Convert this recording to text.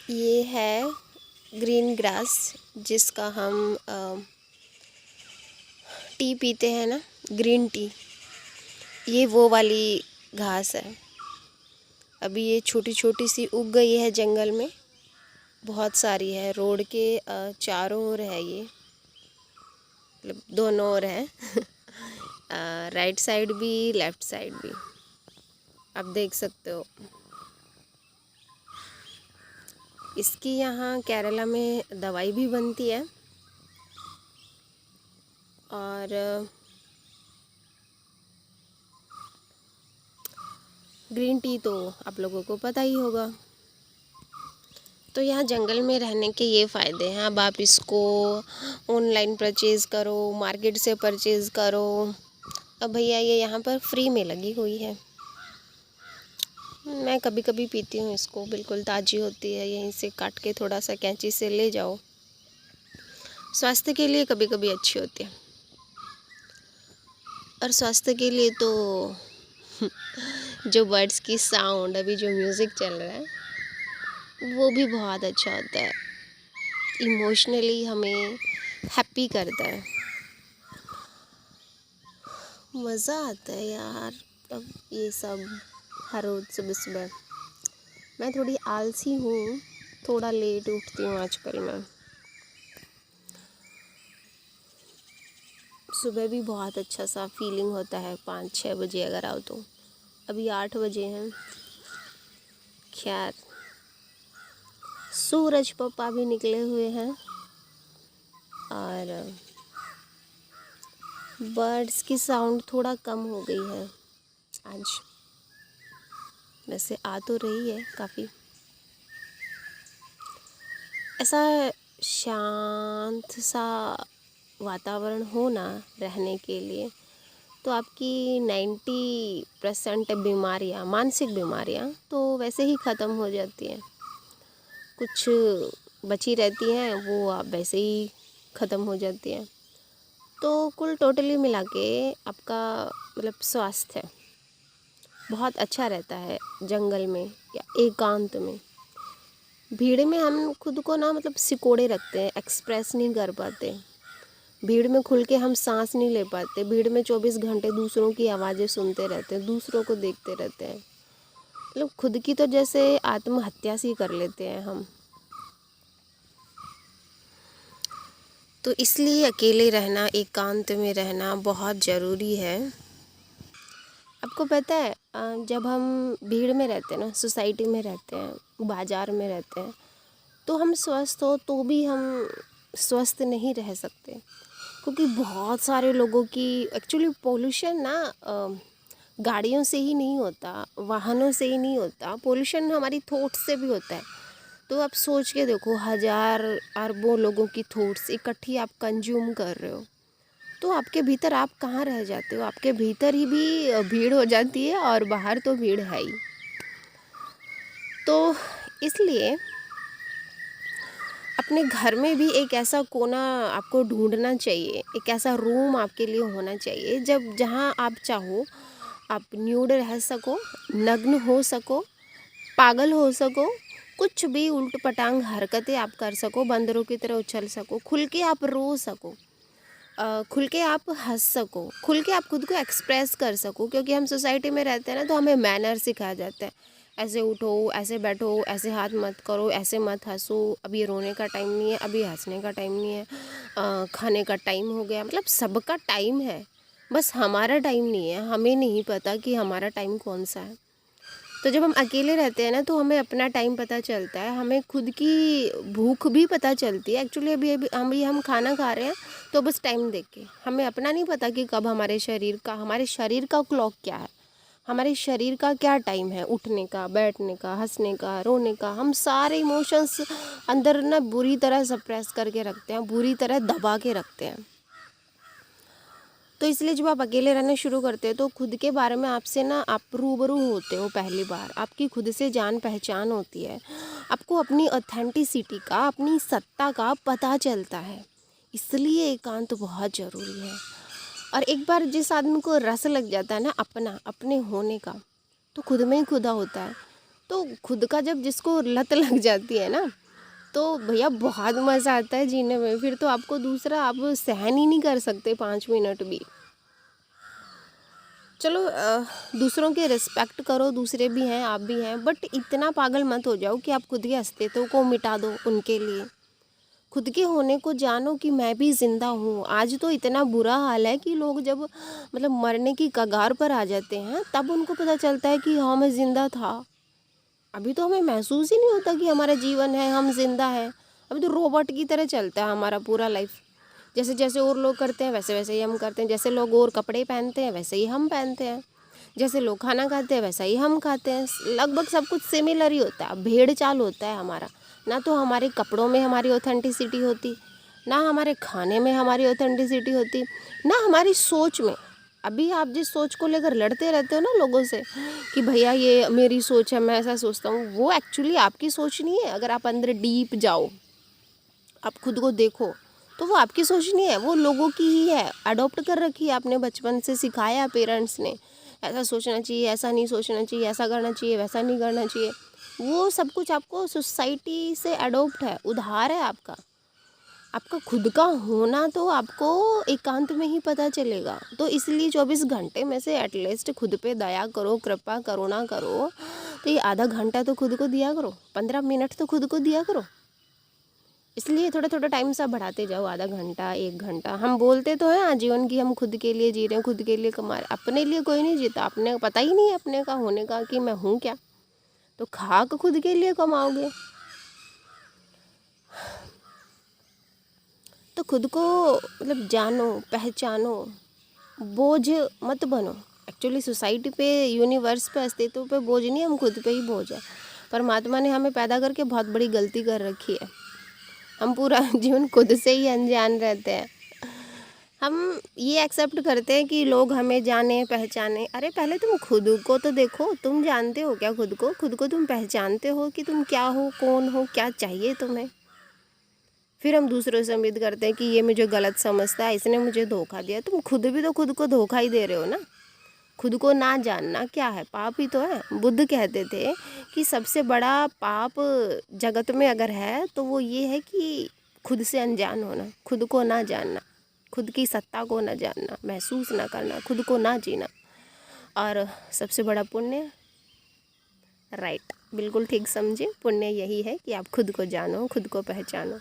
ये है green grass, जिसका हम टी पीते हैं ना, ग्रीन टी। ये वो वाली घास है। अभी ये छोटी छोटी सी उग गई है जंगल में, बहुत सारी है। रोड के चारों ओर है ये, मतलब दोनों ओर है। राइट साइड भी, लेफ़्ट साइड भी, आप देख सकते हो। इसकी यहाँ केरला में दवाई भी बनती है। और ग्रीन टी तो आप लोगों को पता ही होगा। तो यहाँ जंगल में रहने के ये फ़ायदे हैं। अब आप इसको ऑनलाइन परचेज़ करो, मार्केट से परचेज़ करो। अब भैया ये यहाँ पर फ्री में लगी हुई है। मैं कभी कभी पीती हूँ इसको, बिल्कुल ताज़ी होती है। यहीं से काट के थोड़ा सा कैंची से ले जाओ, स्वास्थ्य के लिए कभी कभी अच्छी होती है। और स्वास्थ्य के लिए तो जो बर्ड्स की साउंड, अभी जो म्यूज़िक चल रहा है, वो भी बहुत अच्छा होता है। इमोशनली हमें हैप्पी करता है, मज़ा आता है यार। अब ये सब हर रोज़ सुबह सुबह, मैं थोड़ी आलसी हूँ, थोड़ा लेट उठती हूँ आजकल मैं। सुबह भी बहुत अच्छा सा फीलिंग होता है 5-6 बजे अगर आओ तो। अभी 8 बजे हैं। खैर, सूरज पप्पा भी निकले हुए हैं और बर्ड्स की साउंड थोड़ा कम हो गई है आज। वैसे आ तो रही है काफ़ी। ऐसा शांत सा वातावरण हो ना रहने के लिए, तो आपकी 90% बीमारियाँ, मानसिक बीमारियाँ तो वैसे ही ख़त्म हो जाती हैं। कुछ बची रहती हैं, वो आप वैसे ही ख़त्म हो जाती हैं। तो कुल टोटली मिला के आपका मतलब स्वास्थ्य बहुत अच्छा रहता है जंगल में या एकांत में। भीड़ में हम खुद को ना मतलब सिकोड़े रखते हैं, एक्सप्रेस नहीं कर पाते। भीड़ में खुल के हम सांस नहीं ले पाते। भीड़ में 24 घंटे दूसरों की आवाज़ें सुनते रहते हैं, दूसरों को देखते रहते हैं। मतलब खुद की तो जैसे आत्महत्या सी कर लेते हैं हम। तो इसलिए अकेले रहना, एकांत में रहना बहुत ज़रूरी है। आपको पता है, जब हम भीड़ में रहते हैं ना, सोसाइटी में रहते हैं, बाज़ार में रहते हैं, तो हम स्वस्थ हो तो भी हम स्वस्थ नहीं रह सकते। क्योंकि बहुत सारे लोगों की एक्चुअली पोल्यूशन ना गाड़ियों से ही नहीं होता, वाहनों से ही नहीं होता। पोल्यूशन हमारी थॉट्स से भी होता है। तो आप सोच के देखो, हज़ार अरबों लोगों की थॉट्स इकट्ठी आप कंज्यूम कर रहे हो, तो आपके भीतर आप कहाँ रह जाते हो? आपके भीतर ही भी भीड़ हो जाती है और बाहर तो भीड़ है ही। तो इसलिए अपने घर में भी एक ऐसा कोना आपको ढूंढना चाहिए, एक ऐसा रूम आपके लिए होना चाहिए जब जहाँ आप चाहो आप न्यूड रह सको, नग्न हो सको, पागल हो सको, कुछ भी उल्ट पटांग हरकतें आप कर सको, बंदरों की तरह उछल सको, खुल के आप रो सको, खुल के आप हंस सको, खुल के आप खुद को एक्सप्रेस कर सको। क्योंकि हम सोसाइटी में रहते हैं ना, तो हमें मैनर सिखाया जाता है। ऐसे उठो, ऐसे बैठो, ऐसे हाथ मत करो, ऐसे मत हंसो, अभी रोने का टाइम नहीं है, अभी हंसने का टाइम नहीं है, खाने का टाइम हो गया। मतलब सबका टाइम है, बस हमारा टाइम नहीं है। हमें नहीं पता कि हमारा टाइम कौन सा है। तो जब हम अकेले रहते हैं ना, तो हमें अपना टाइम पता चलता है, हमें खुद की भूख भी पता चलती है। एक्चुअली अभी हम खाना खा रहे हैं तो बस टाइम देख के, हमें अपना नहीं पता कि कब हमारे शरीर का क्लॉक क्या है, हमारे शरीर का क्या टाइम है, उठने का, बैठने का, हंसने का, रोने का। हम सारे इमोशंस अंदर ना बुरी तरह सप्रेस करके रखते हैं, बुरी तरह दबा के रखते हैं। तो इसलिए जब आप अकेले रहना शुरू करते हो, तो खुद के बारे में आपसे ना आप रूबरू होते हो। पहली बार आपकी खुद से जान पहचान होती है, आपको अपनी ऑथेंटिसिटी का, अपनी सत्ता का पता चलता है। इसलिए एकांत बहुत ज़रूरी है। और एक बार जिस आदमी को रस लग जाता है ना अपने होने का, तो खुद में ही खुदा होता है। तो खुद का जब जिसको लत लग जाती है ना, तो भैया बहुत मज़ा आता है जीने में। फिर तो आपको दूसरा आप सहन ही नहीं कर सकते 5 मिनट भी। चलो दूसरों की रिस्पेक्ट करो, दूसरे भी हैं, आप भी हैं, बट इतना पागल मत हो जाओ कि आप खुद के अस्तित्व को मिटा दो उनके लिए। खुद के होने को जानो कि मैं भी ज़िंदा हूँ। आज तो इतना बुरा हाल है कि लोग जब मतलब मरने की कगार पर आ जाते हैं, तब उनको पता चलता है कि हाँ, मैं ज़िंदा था। अभी तो हमें महसूस ही नहीं होता कि हमारा जीवन है, हम जिंदा हैं। अभी तो रोबोट की तरह चलता है हमारा पूरा लाइफ। जैसे जैसे और लोग करते हैं वैसे वैसे ही हम करते हैं। जैसे लोग और कपड़े पहनते हैं वैसे ही हम पहनते हैं। जैसे लोग खाना खाते हैं वैसा ही हम खाते हैं। लगभग सब कुछ सिमिलर ही होता है, भेड़ चाल होता है हमारा। ना तो हमारे कपड़ों में हमारी ऑथेंटिसिटी होती, ना हमारे खाने में हमारी ऑथेंटिसिटी होती, ना हमारी सोच में। अभी आप जिस सोच को लेकर लड़ते रहते हो ना लोगों से कि भैया ये मेरी सोच है, मैं ऐसा सोचता हूँ, वो एक्चुअली आपकी सोच नहीं है। अगर आप अंदर डीप जाओ, आप खुद को देखो, तो वो आपकी सोच नहीं है, वो लोगों की ही है। अडॉप्ट कर रखी है आपने, बचपन से सिखाया पेरेंट्स ने, ऐसा सोचना चाहिए, ऐसा नहीं सोचना चाहिए, ऐसा करना चाहिए, वैसा नहीं करना चाहिए। वो सब कुछ आपको सोसाइटी से अडॉप्ट है, उधार है आपका। आपका खुद का होना तो आपको एकांत में ही पता चलेगा। तो इसलिए 24 घंटे में से एटलीस्ट खुद पे दया करो, कृपा करुणा करो। तो ये आधा घंटा तो खुद को दिया करो, 15 मिनट तो खुद को दिया करो। इसलिए थोड़ा थोड़ा टाइम सा बढ़ाते जाओ, आधा घंटा, 1 घंटा। हम बोलते तो हैं आजीवन की हम खुद के लिए जी रहे हैं, खुद के लिए कमा रहे, अपने लिए कोई नहीं जीता। अपने पता ही नहीं है अपने का होने का कि मैं हूँ क्या। तो खाक खुद के लिए कमाओगे। तो खुद को मतलब जानो, पहचानो, बोझ मत बनो। एक्चुअली सोसाइटी पे, यूनिवर्स पे, अस्तित्व पे बोझ नहीं, हम खुद पे ही बोझ है। परमात्मा ने हमें पैदा करके बहुत बड़ी गलती कर रखी है। हम पूरा जीवन खुद से ही अनजान रहते हैं। हम ये एक्सेप्ट करते हैं कि लोग हमें जाने पहचाने। अरे पहले तुम खुद को तो देखो, तुम जानते हो क्या खुद को? खुद को तुम पहचानते हो कि तुम क्या हो, कौन हो, क्या चाहिए तुम्हें? फिर हम दूसरों से उम्मीद करते हैं कि ये मुझे गलत समझता है, इसने मुझे धोखा दिया। तुम खुद भी तो खुद को धोखा ही दे रहे हो ना। खुद को ना जानना क्या है? पाप ही तो है। बुद्ध कहते थे कि सबसे बड़ा पाप जगत में अगर है तो वो ये है कि खुद से अनजान होना, खुद को ना जानना, खुद की सत्ता को ना जानना, महसूस ना करना, खुद को ना जीना। और सबसे बड़ा पुण्य, राइट, बिल्कुल ठीक समझे, पुण्य यही है कि आप खुद को जानो, खुद को पहचानो।